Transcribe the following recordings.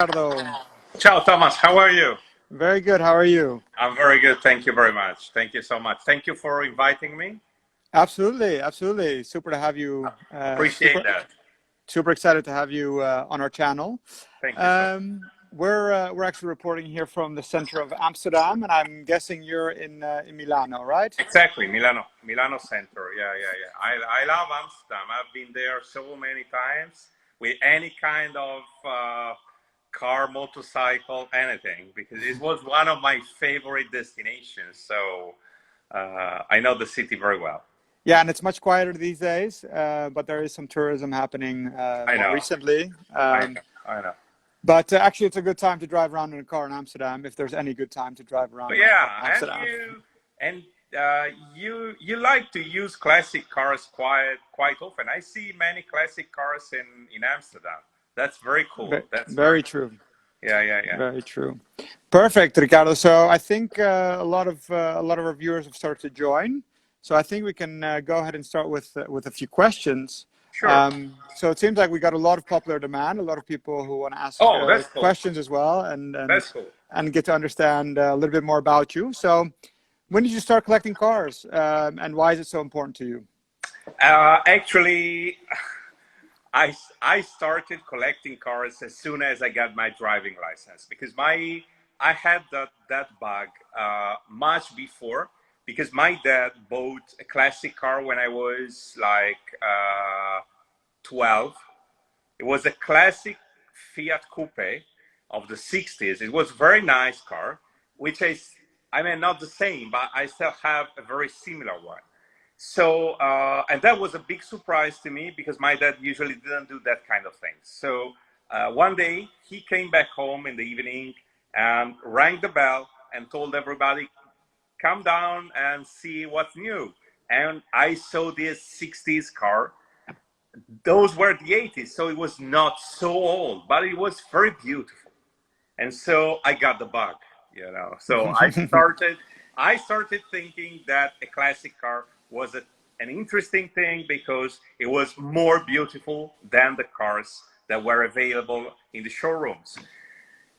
Riccardo. Ciao, Thomas. How are you? Very good. How are you? I'm very good. Thank you very much. Thank you so much. Thank you for inviting me. Absolutely, absolutely. Super to have you. Appreciate that. Super excited to have you on our channel. Thank you so much. We're actually reporting here from the center of Amsterdam, and I'm guessing you're in Milano, right? Exactly, Milano Center. Yeah, yeah, yeah. I love Amsterdam. I've been there so many times with any kind of car, motorcycle, anything, because it was one of my favorite destinations. So I know the city very well. Yeah, and it's much quieter these days, but there is some tourism happening I more know, recently. I know, I know. But actually, it's a good time to drive around in a car in Amsterdam, if there's any good time to drive around But in a car yeah, in Amsterdam. and you like to use classic cars quite often. I see many classic cars in Amsterdam. That's very cool. That's very Very cool. true. Yeah, yeah, yeah. Very true. Perfect, Riccardo. So I think a lot of our viewers have started to join. So I think we can go ahead and start with a few questions. Sure. So it seems like we got a lot of popular demand, a lot of people who want to ask Oh, that's cool. questions as well, and That's cool. get to understand a little bit more about you. So when did you start collecting cars, and why is it so important to you? Actually, I started collecting cars as soon as I got my driving license because I had that bug much before because my dad bought a classic car when I was like 12. It was a classic Fiat Coupe of the 60s. It was a very nice car, which I mean, not the same, but I still have a very similar one. So, and that was a big surprise to me because my dad usually didn't do that kind of things. So, one day he came back home in the evening and rang the bell and told everybody, come down and see what's new. And I saw this 60s car. Those were the 80s, so it was not so old, but it was very beautiful. And so I got the bug, you know. So I started thinking that a classic car was an interesting thing because it was more beautiful than the cars that were available in the showrooms.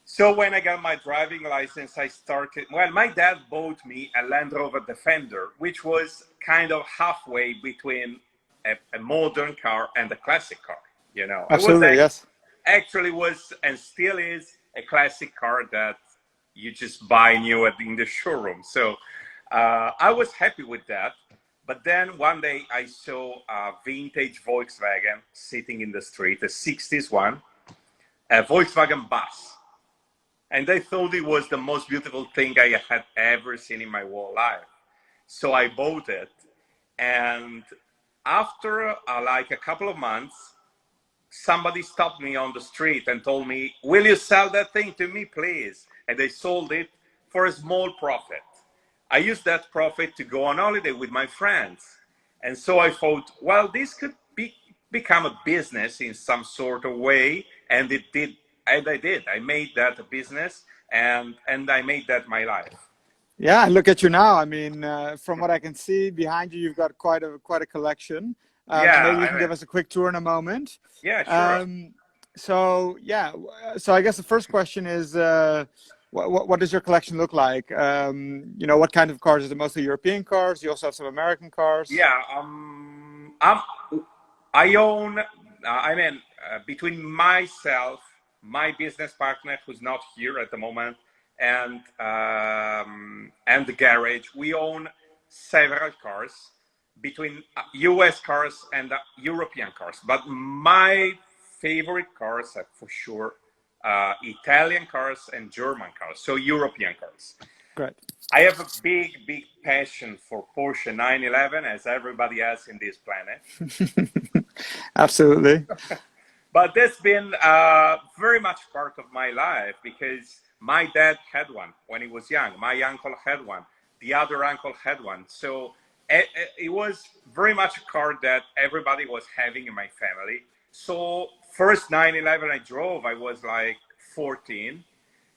So when I got my driving license, I started. Well, my dad bought me a Land Rover Defender, which was kind of halfway between a modern car and a classic car. You know, it was Absolutely, yes. actually was and still is a classic car that you just buy new in the showroom. So I was happy with that. But then one day I saw a vintage Volkswagen sitting in the street, a 60s one, a Volkswagen bus. And I thought it was the most beautiful thing I had ever seen in my whole life. So I bought it. And after like a couple of months, somebody stopped me on the street and told me, will you sell that thing to me, please? And they sold it for a small profit. I used that profit to go on holiday with my friends. And so I thought, well, this could become a business in some sort of way. And it did. And I did. I made that a business and I made that my life. Yeah, and look at you now. I mean, from what I can see behind you, you've got quite a collection. So Yeah, maybe you I can mean, give us a quick tour in a moment. yeah, sure. Um, so yeah, so I guess the first question is, what does your collection look like? What kind of cars? Is it mostly European cars? You also have some American cars. Yeah, I own, between myself, my business partner, who's not here at the moment, and the garage, we own several cars between US cars and European cars. But my favorite cars are for sure Italian cars and German cars, so European cars. Great. I have a big passion for Porsche 911, as everybody else in this planet. Absolutely. But that's been very much part of my life because my dad had one when he was young. My uncle had one. The other uncle had one. So it was very much a car that everybody was having in my family. So first 911 I drove, I was like 14.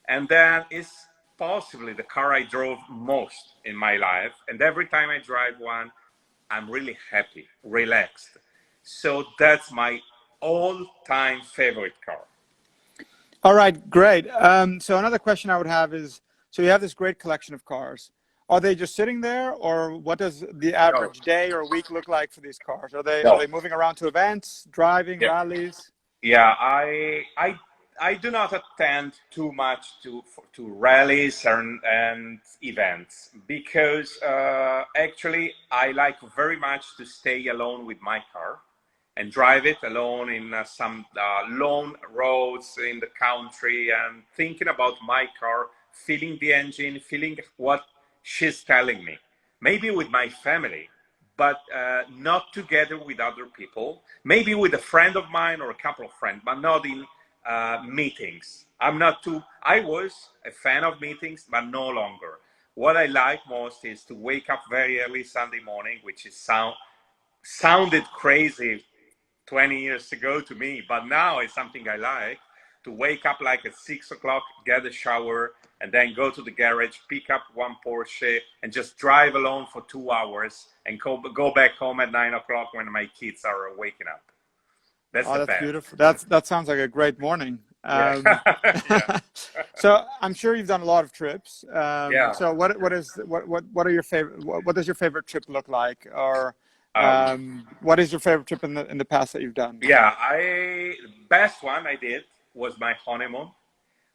And then it's possibly the car I drove most in my life. And every time I drive one, I'm really happy, relaxed. So that's my all-time favorite car. All right, great. So another question I would have is, so you have this great collection of cars. Are they just sitting there, or what does the No, average day or week look like for these cars? Are no. they moving around to events, driving, Yeah. rallies? Yeah, I do not attend too much to rallies and events because actually I like very much to stay alone with my car and drive it alone in some lone roads in the country and thinking about my car, feeling the engine, feeling what she's telling me. Maybe with my family, but not together with other people. Maybe with a friend of mine or a couple of friends, but not in meetings. I'm not too. I was a fan of meetings, but no longer. What I like most is to wake up very early Sunday morning, which is sounded crazy 20 years ago to me, but now it's something I like to wake up like at 6 o'clock, get a shower, and then go to the garage, pick up one Porsche, and just drive alone for 2 hours and go back home at 9 o'clock when my kids are waking up. That's Oh, the that's best. beautiful. That sounds like a great morning. Yeah. Yeah. So I'm sure you've done a lot of trips. Yeah. So what are your favorite? What does your favorite trip look like? Or Um, what is your favorite trip in the past that you've done? yeah. The best one I did was my honeymoon.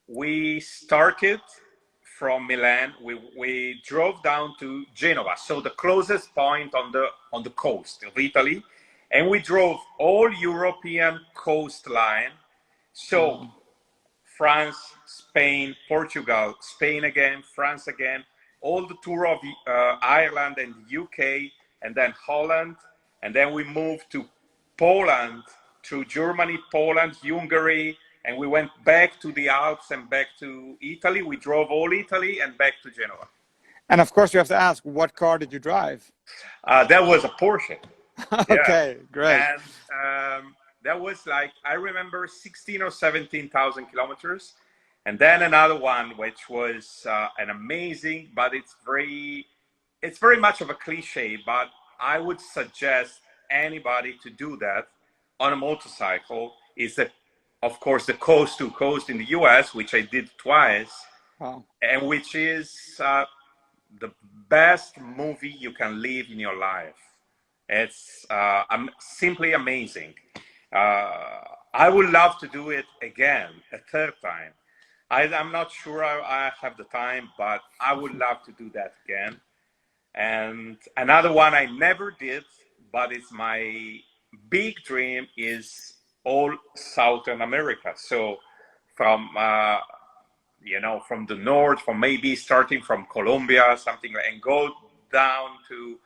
We started from Milan. We drove down to Genova, so the closest point on the coast of Italy, and we drove all European coastline. So Wow. France, Spain, Portugal, Spain again, France again, all the tour of Ireland and UK, and then Holland, and then we moved to Poland, through Germany, Poland, Hungary, and we went back to the Alps and back to Italy. We drove all Italy and back to Genoa. And of course, you have to ask, what car did you drive? That was a Porsche. Yeah, Okay, great. and that was like I remember 16 or 17,000 kilometers, and then another one which was an amazing, but it's very much of a cliche, but I would suggest anybody to do that on a motorcycle. Is the of course the coast to coast in the US, which I did twice, Wow. and which is the best movie you can live in your life. It's simply amazing. I would love to do it again, a third time. I'm not sure I have the time, but I would love to do that again. And another one I never did, but it's my big dream, is all Southern America. So from from the north, from maybe starting from Colombia, something like, and go down to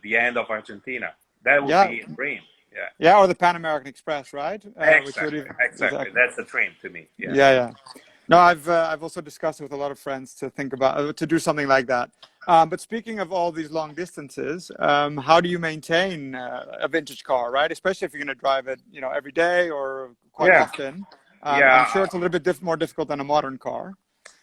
the end of Argentina. That would Yeah, be a dream. Yeah, yeah, or the Pan American Express, right? Which would exactly, even exactly. exactly. That's a dream to me. Yeah, Yeah, yeah. No, I've also discussed it with a lot of friends to think about to do something like that. But speaking of all these long distances, how do you maintain a vintage car, right? Especially if you're going to drive it, every day or quite yeah, often. I'm yeah. sure it's a little bit more difficult than a modern car.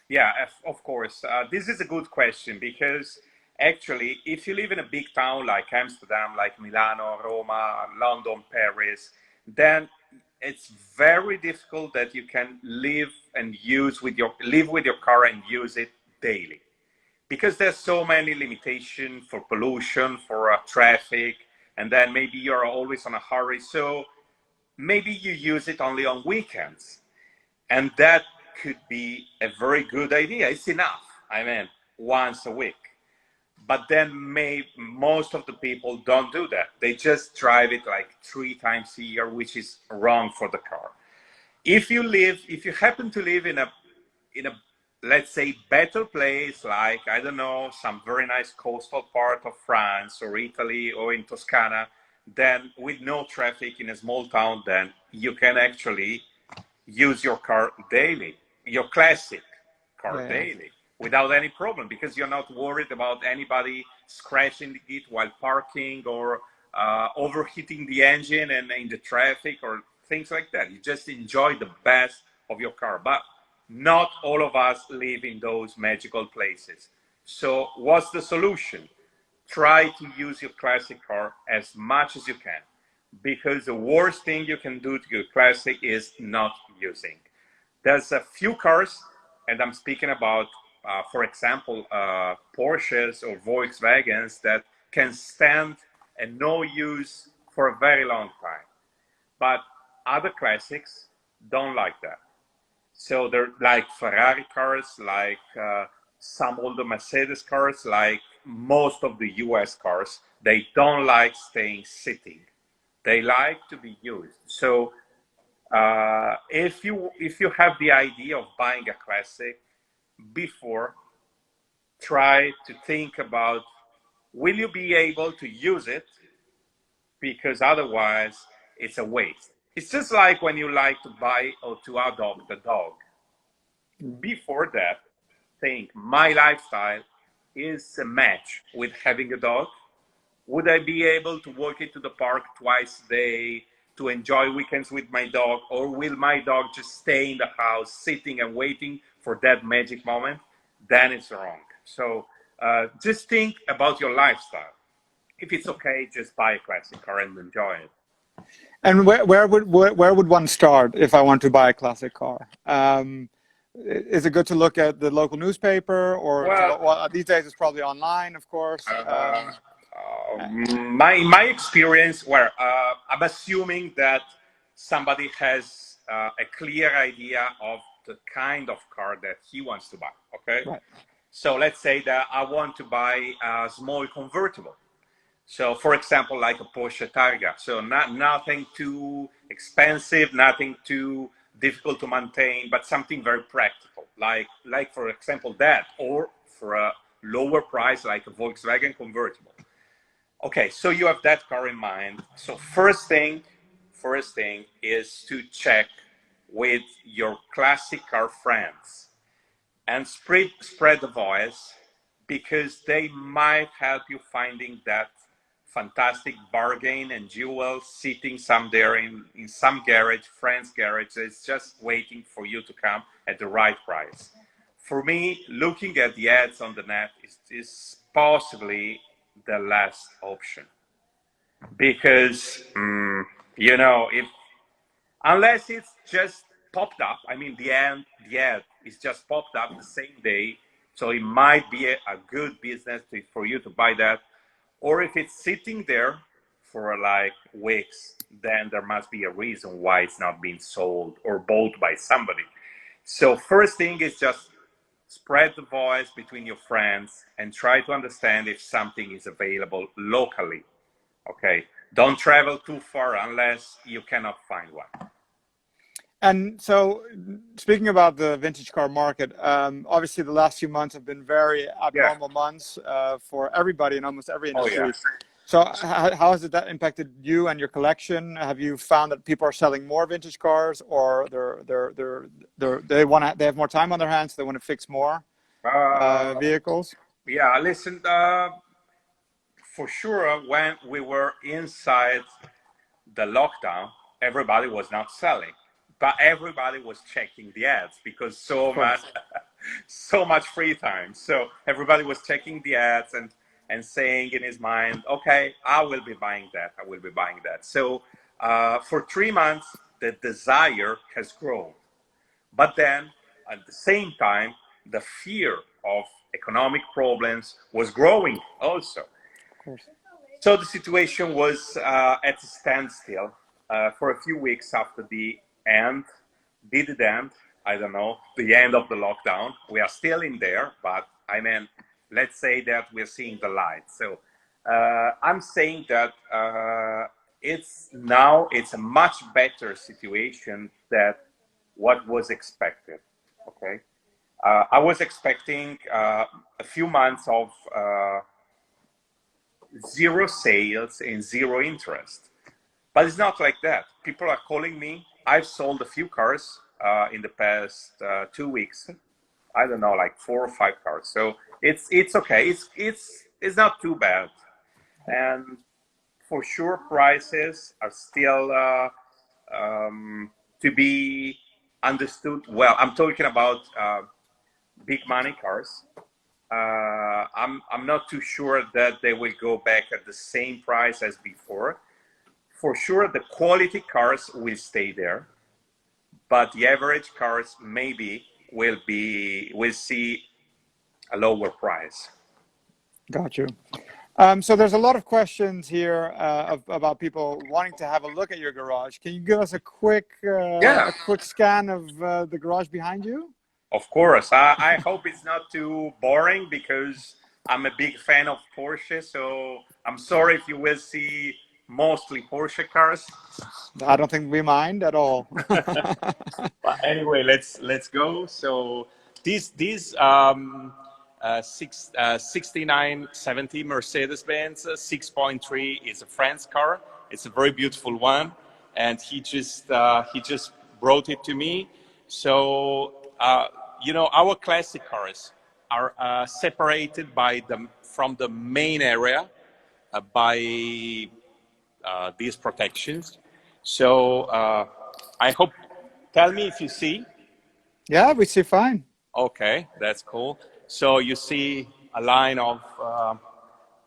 Yeah, of course. This is a good question because actually, if you live in a big town like Amsterdam, like Milano, Roma, London, Paris, then it's very difficult that you can live with your car and use it daily because there's so many limitations for pollution, for traffic, and then maybe you're always on a hurry. So maybe you use it only on weekends, and that could be a very good idea. It's enough. I mean, once a week. But then most of the people don't do that. They just drive it like 3 times a year, which is wrong for the car. If you happen to live in a let's say better place, like I don't know, some very nice coastal part of France or Italy or in Toscana, then with no traffic in a small town, then you can actually use your car daily, your classic car Yeah, yeah. daily, without any problem because you're not worried about anybody scratching it while parking or overheating the engine and in the traffic or things like that. You just enjoy the best of your car. But not all of us live in those magical places. So, what's the solution? Try to use your classic car as much as you can because the worst thing you can do to your classic is not using. There's a few cars, and I'm speaking about, for example, Porsches or Volkswagens that can stand and no use for a very long time. But other classics don't like that. So they're like Ferrari cars, like some older Mercedes cars, like most of the US cars. They don't like staying sitting. They like to be used. So if you have the idea of buying a classic, before, try to think about, will you be able to use it? Because otherwise it's a waste. It's just like when you like to buy or to adopt a dog. Before that, think my lifestyle is a match with having a dog. Would I be able to walk into the park twice a day to enjoy weekends with my dog, or will my dog just stay in the house sitting and waiting for that magic moment? Then it's wrong. So just think about your lifestyle. If it's okay, just buy a classic car and enjoy it. And where would one start if I want to buy a classic car? Is it good to look at the local newspaper, or well, these days it's probably online, of course? My experience, where I'm assuming that somebody has a clear idea of the kind of car that he wants to buy. Okay, right. So let's say that I want to buy a small convertible. So, for example, like a Porsche Targa. So nothing too expensive, nothing too difficult to maintain, but something very practical, like for example that, or for a lower price, like a Volkswagen convertible. Okay, so you have that car in mind. So first thing is to check with your classic car friends and spread the voice, because they might help you finding that fantastic bargain and jewel sitting somewhere in some garage, friend's garage. It's just waiting for you to come at the right price. For me, looking at the ads on the net is possibly the last option, because if unless it's just popped up, I mean the ad is just popped up the same day, so it might be a good business for you to buy that. Or if it's sitting there for like weeks, then there must be a reason why it's not being sold or bought by somebody. So first thing is just spread the voice between your friends and try to understand if something is available locally. Okay, don't travel too far unless you cannot find one. And so, speaking about the vintage car market, obviously the last few months have been very abnormal months for everybody in almost every industry. Oh, yeah. So how has that impacted you and your collection? Have you found that people are selling more vintage cars, or they have more time on their hands, so they want to fix more vehicles? Yeah, listen, for sure, when we were inside the lockdown, everybody was not selling, but everybody was checking the ads, because so much free time. So everybody was checking the ads and saying in his mind, okay, I will be buying that. I will be buying that. So for 3 months, the desire has grown. But then at the same time, the fear of economic problems was growing also. Of course. So the situation was at a standstill for a few weeks after the end. Did it end? I don't know. The end of the lockdown. We are still in there, but I mean, let's say that we're seeing the light. So I'm saying that it's a much better situation than what was expected. Okay, I was expecting a few months of zero sales and zero interest, but it's not like that. People are calling me. I've sold a few cars in the past 2 weeks. I don't know, like 4 or 5 cars. So it's okay. It's not too bad, and for sure prices are still to be understood. Well, I'm talking about big money cars. I'm not too sure that they will go back at the same price as before. For sure, the quality cars will stay there, but the average cars maybe will see a lower price. Got you. So there's a lot of questions here about people wanting to have a look at your garage. Can you give us Yeah, a quick scan of the garage behind you? of course. I hope it's not too boring because I'm a big fan of Porsche. So I'm sorry if you will see mostly Porsche cars. I don't think we mind at all. But anyway, let's go. So this 6970 Mercedes-Benz 6.3 is a French car. It's a very beautiful one, and he just brought it to me. So our classic cars are separated from the main area by these protections. So I hope. Tell me if you see. Yeah, we see fine. Okay, that's cool. So you see a line of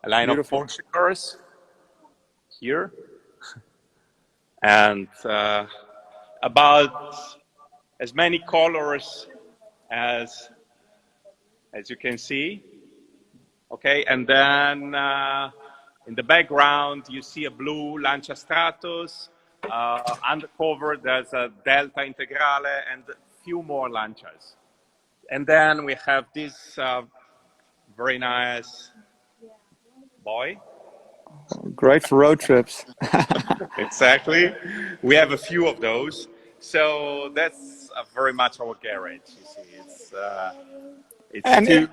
Beautiful. Porsche cars here, and about as many colors as you can see. Okay, and then in the background you see a blue Lancia Stratos. Undercover there's a Delta Integrale and a few more Lancias. And then we have this very nice boy. Great for road trips. Exactly. We have a few of those. So that's very much our garage. You see, it's And too.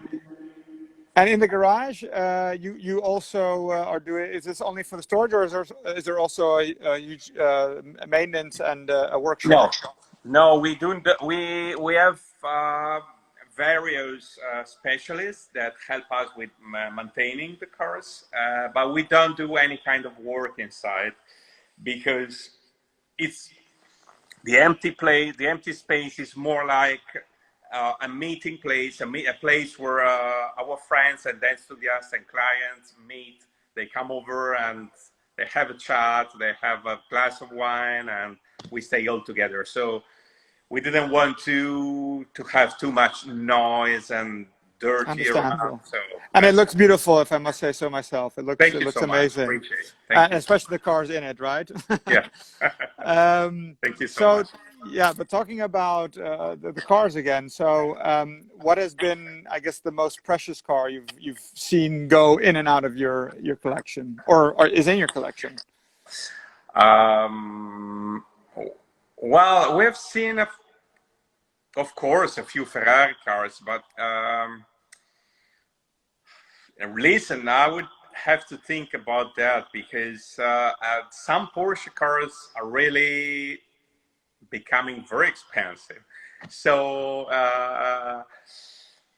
and in the garage, you also are doing. Is this only for the storage, or is there also a huge maintenance and a No, workshop? no, we don't. We have various specialists that help us with maintaining the cars, but we don't do any kind of work inside because it's the empty place. The empty space is more like a meeting place, a place where our friends and enthusiasts and clients meet. They come over and they have a chat. They have a glass of wine, and we stay all together. So we didn't want to have too much noise and dirty around. Understandable. So And it that's looks beautiful, if I must say so myself. thank It you looks so much. amazing, Appreciate it. Thank you. especially the cars in it, right? Yeah. Thank you so So much. yeah, but talking about the cars again. So what has been, I guess, the most precious car you've seen go in and out of your collection, or is in your collection? Um, well, we've seen, of course, a few Ferrari cars, but listen, I would have to think about that because some Porsche cars are really becoming very expensive. So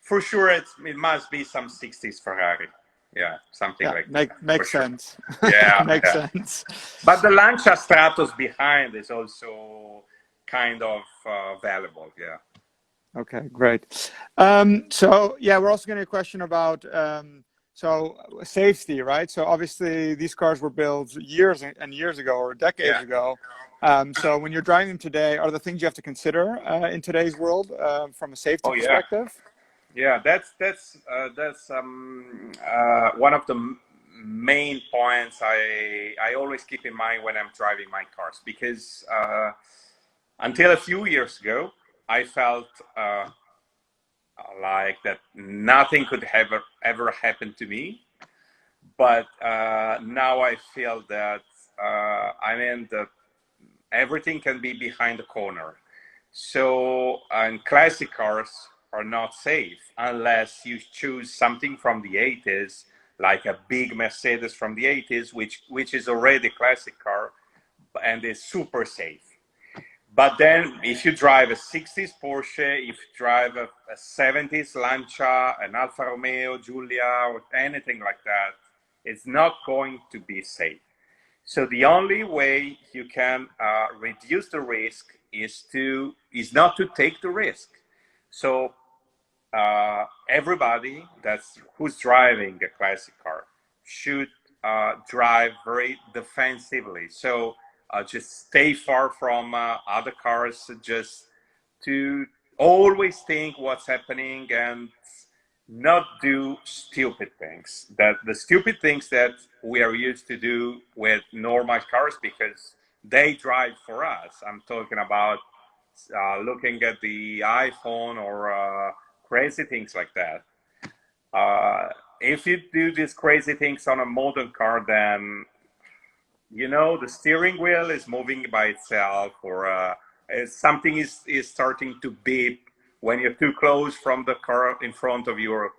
for sure, it must be some 60s Ferrari. Yeah, something Yeah, like that. For makes sure. sense. Yeah, Makes yeah. sense. But the Lancia Stratos behind is also kind of valuable. Yeah. Okay, great. So yeah, we're also getting a question about so safety, right? So obviously these cars were built years and years ago or decades Yeah. ago. So when you're driving them today, are the things you have to consider in today's world from a safety Oh yeah. perspective? Yeah. That's one of the main points I always keep in mind when I'm driving my cars because until a few years ago I felt like that nothing could ever happen to me, but now I feel that that everything can be behind the corner. So, and classic cars are not safe unless you choose something from the 80s, like a big Mercedes from the 80s, which is already a classic car and is super safe. But then if you drive a 60s Porsche, if you drive a 70s Lancia, an Alfa Romeo, Giulia, or anything like that, it's not going to be safe. So the only way you can reduce the risk is not to take the risk. So everybody who's driving a classic car should drive very defensively. So just stay far from other cars, just to always think what's happening and not do stupid things. That the stupid things that we are used to do with normal cars because they drive for us. I'm talking about looking at the iPhone or crazy things like that. If you do these crazy things on a modern car, then the steering wheel is moving by itself, or something is starting to beep when you're too close from the car in front of your,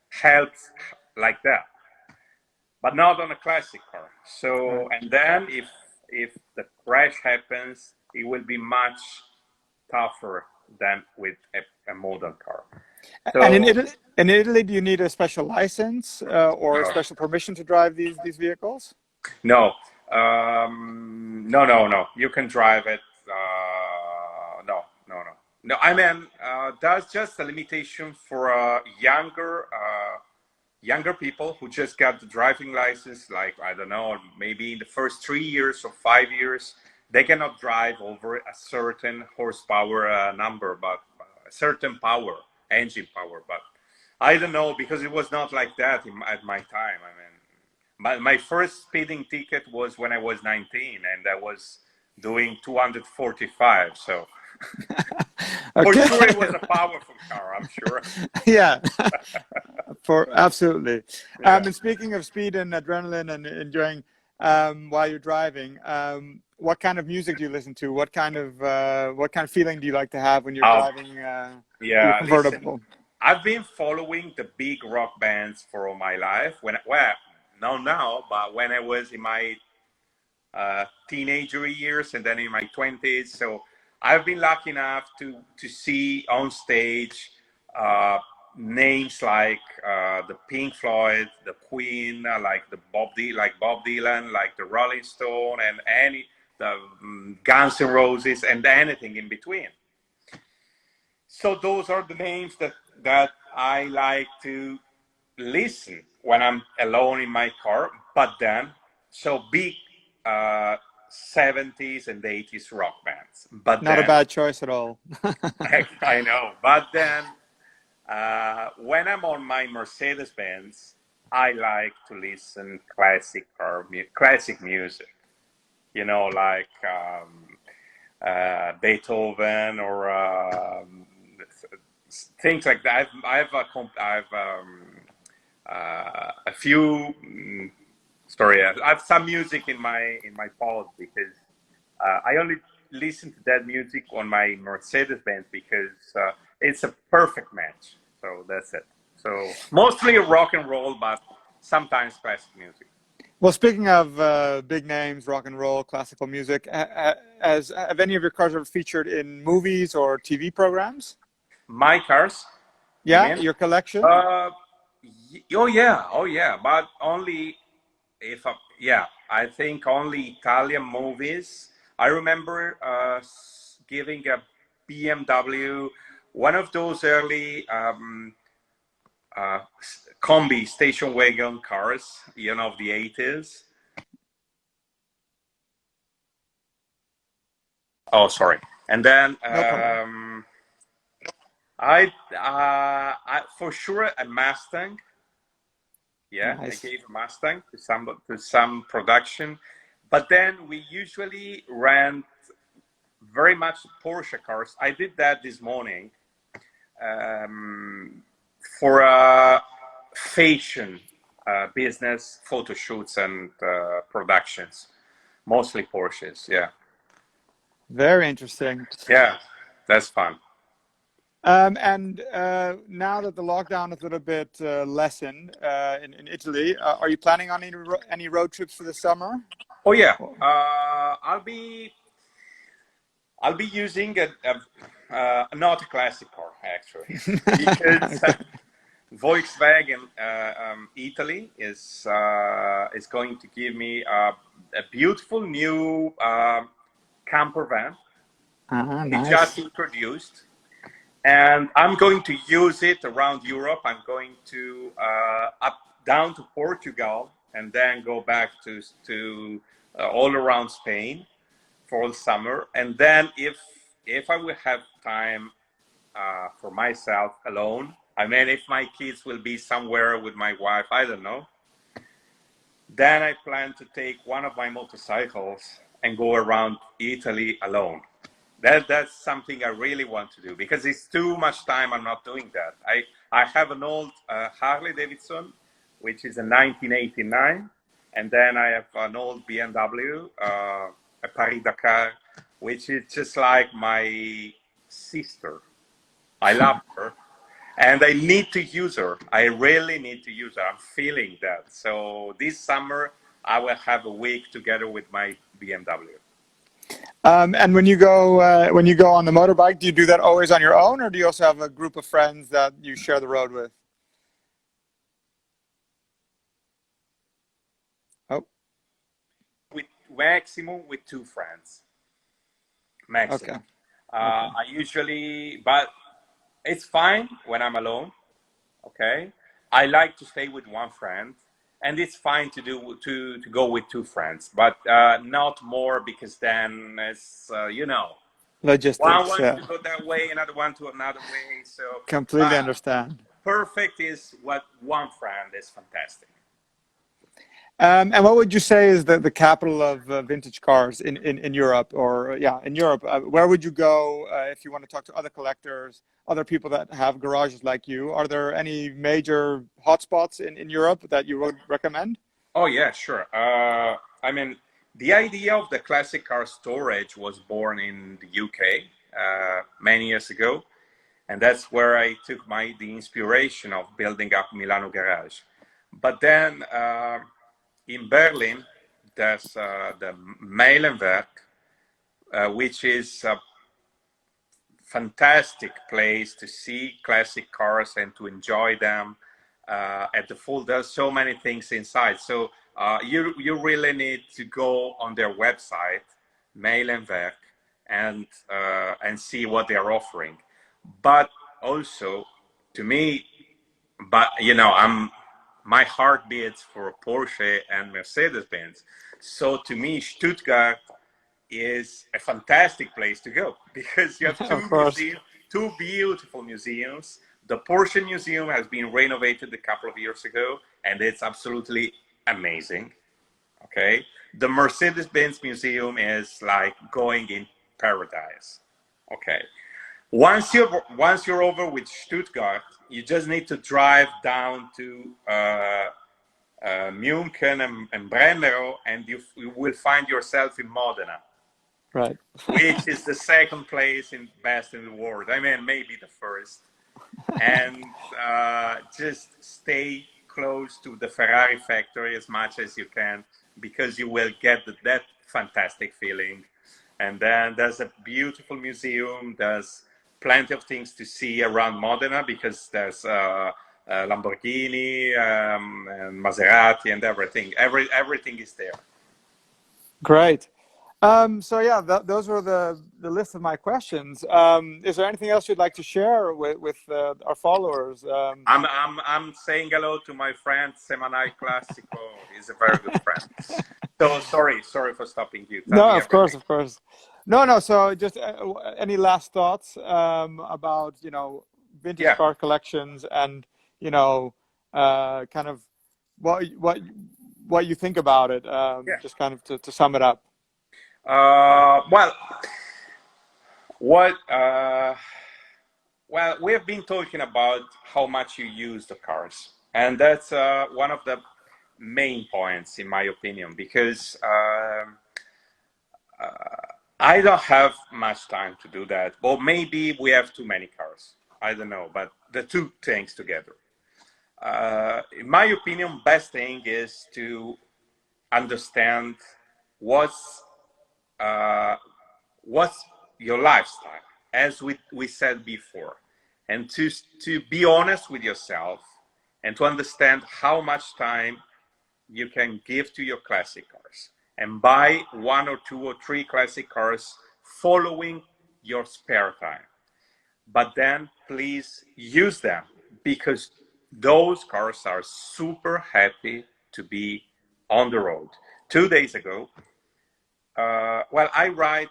health, like that. But not on a classic car. So, and then if the crash happens, it will be much tougher than with a modern car. So, And in Italy, do you need a special license or a no, special permission to drive these vehicles? no, no. You can drive it. No. I mean, that's just a limitation for younger people who just got the driving license. Like, I don't know, maybe in the first 3 years or 5 years, they cannot drive over a certain horsepower number, but a certain engine power. But I don't know, because it was not like that at my time. I mean, my first speeding ticket was when I was 19, and I was doing 245. So for Okay. sure, it was a powerful car, I'm sure. Yeah, absolutely. Yeah. And speaking of speed and adrenaline and enjoying while you're driving, what kind of music do you listen to? What kind of feeling do you like to have when you're driving your Yeah, listen, convertible? I've been following the big rock bands for all my life. Not now, but when I was in my teenager years and then in my 20s. So I've been lucky enough to see on stage names like the Pink Floyd, the Queen, like Bob Dylan, like the Rolling Stone, and the Guns N' Roses, and anything in between. So those are the names that I like to listen when I'm alone in my car. But then, so big 70s and 80s rock bands. But Not a then, bad choice at all. I know. But then, when I'm on my Mercedes Benz, I like to listen classic music. Like Beethoven or things like that. I've a few. Sorry, I have some music in my pod because I only listen to that music on my Mercedes Benz because it's a perfect match. So that's it. So mostly rock and roll, but sometimes classic music. Well, speaking of big names, rock and roll, classical music, have any of your cars ever featured in movies or TV programs? My cars, you Yeah, mean? your collection? Uh, oh yeah, but only if yeah, I think only Italian movies. I remember giving a BMW, one of those early combi station wagon cars, of the 80s. Oh, sorry. And then No problem. I for sure a Mustang. Yeah, I Nice. gave a Mustang to some production, but then we usually rent very much Porsche cars. I did that this morning for a fashion business, photo shoots and productions, mostly Porsches. Yeah, Very interesting. yeah, that's fun. And now that the lockdown is a little bit lessened in Italy, are you planning on any road trips for the summer? Oh yeah, I'll be using not a classic car actually, because Okay. Volkswagen Italy is going to give me a beautiful new camper van. Ah, They just nice. introduced, and I'm going to use it around Europe. I'm going to up down to Portugal and then go back to all around Spain for the summer. And then if I will have time for myself alone, I mean, if my kids will be somewhere with my wife, I don't know, then I plan to take one of my motorcycles and go around Italy alone. That's something I really want to do because it's too much time. I'm not doing that. I have an old Harley Davidson, which is a 1989, and then I have an old BMW, a Paris Dakar, which is just like my sister. I love her, and I need to use her. I really need to use her. I'm feeling that. So this summer I will have a week together with my BMW. And when you go on the motorbike, do you do that always on your own, or do you also have a group of friends that you share the road with? Oh, With maximum with two friends. okay. Maximum. Okay. I usually, but it's fine when I'm alone. Okay. I like to stay with one friend, and it's fine to go with two friends, but not more because then it's one Logistics, wants to yeah. go that way, another one to another way. So Completely uh, understand. perfect is what one friend is fantastic. And what would you say is the capital of vintage cars in Europe, or yeah, in Europe? Where would you go if you want to talk to other collectors, other people that have garages like you? Are there any major hotspots in Europe that you would recommend? Oh yeah, sure. I mean, the idea of the classic car storage was born in the UK many years ago, and that's where I took the inspiration of building up Milano Garage. But then in Berlin, there's the Meilenwerk, which is a fantastic place to see classic cars and to enjoy them at the full. There's so many things inside. So you really need to go on their website, Meilenwerk, and see what they are offering. But also, to me, but my heart beats for Porsche and Mercedes Benz. So to me, Stuttgart is a fantastic place to go because you have Of course. two beautiful museums. The Porsche Museum has been renovated a couple of years ago, and it's absolutely amazing. Okay, the Mercedes-Benz Museum is like going in paradise. Okay, once you're over with Stuttgart, you just need to drive down to München and Brennero, and you will find yourself in Modena, Right. which is the second place in best in the world. I mean, maybe the first. And just stay close to the Ferrari factory as much as you can because you will get that fantastic feeling. And then there's a beautiful museum. There's plenty of things to see around Modena because there's Lamborghini and Maserati and everything. Everything is there. Great. So yeah, those were the list of my questions. Is there anything else you'd like to share with our followers? I'm saying hello to my friend Semanai Classico. He's a very good friend. So sorry for stopping you. Tell No, me of course, everything. of course. No. So just any last thoughts about vintage Yeah, car collections and kind of what what what you think about it. yeah. Just kind of to sum it up. Well, what? Well, we have been talking about how much you use the cars, and that's one of the main points, in my opinion, because I don't have much time to do that. Or maybe we have too many cars. I don't know, but the two things together. In my opinion, best thing is to understand what's uh, what's your lifestyle, as we said before, and to be honest with yourself and to understand how much time you can give to your classic cars and buy one or two or three classic cars following your spare time. But then please use them because those cars are super happy to be on the road. 2 days ago, well, I write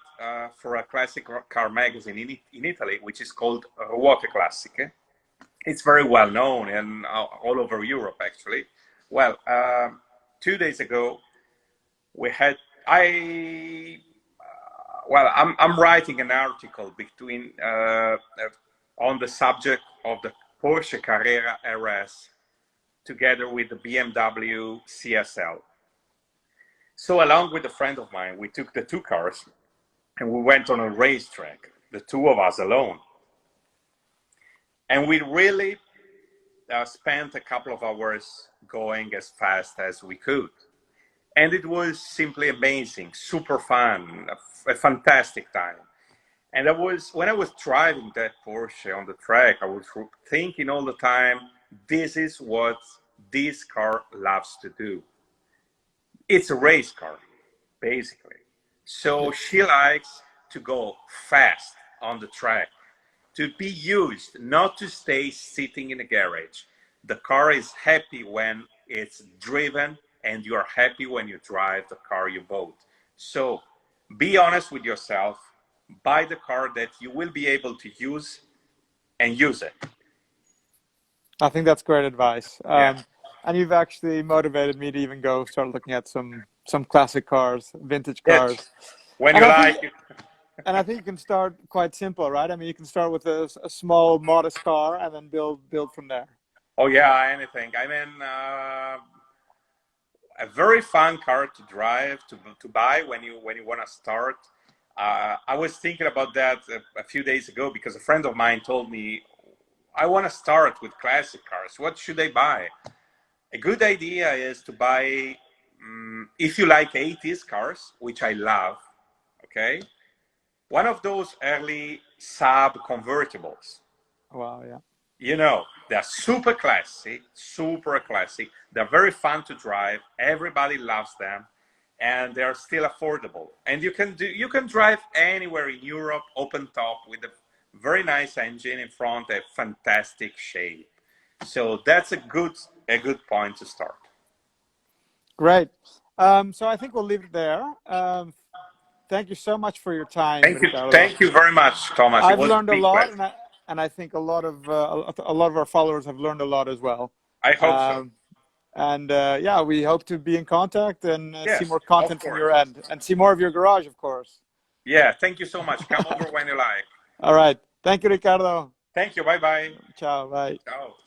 for a classic car magazine in Italy, which is called Ruote Classiche. It's very well known and all over Europe, actually. Well, 2 days ago, we had I'm writing an article between on the subject of the Porsche Carrera RS together with the BMW CSL. So along with a friend of mine, we took the two cars and we went on a racetrack, the two of us alone. And we really spent a couple of hours going as fast as we could. And it was simply amazing, super fun, a fantastic time. And when I was driving that Porsche on the track, I was thinking all the time, this is what this car loves to do. It's a race car, basically. So she likes to go fast on the track, to be used, not to stay sitting in a garage. The car is happy when it's driven, and you are happy when you drive the car you bought. So be honest with yourself, buy the car that you will be able to use and use it. I think that's great advice. Yeah. And you've actually motivated me to even go start looking at some classic cars, vintage Yes. cars. When And you I like think it. and I think you can start quite simple, right? I mean, you can start with a small, modest car and then build from there. Oh yeah, anything. I mean, a very fun car to drive, to buy when you want to start. I was thinking about that a few days ago because a friend of mine told me, I want to start with classic cars. What should I buy? A good idea is to buy, if you like 80s cars, which I love, okay? One of those early Saab convertibles. Wow, yeah. You know, they're super classy, super classy. They're very fun to drive. Everybody loves them, and they're still affordable. And you can drive anywhere in Europe, open top with a very nice engine in front, a fantastic shape. So that's a good point to start. Great. So I think we'll leave it there. Thank you so much for your time, Riccardo. Thank you very much, Thomas. It I've was a learned a big lot, pleasure. and I think a lot of our followers have learned a lot as well. I hope so. Um, and yeah, we hope to be in contact and see Yes, more of content from course. your end and see more of your garage, of course. Yeah, thank you so much. Come over when you like. All right. Thank you, Riccardo. Thank you. Bye bye. Ciao. Bye. Ciao.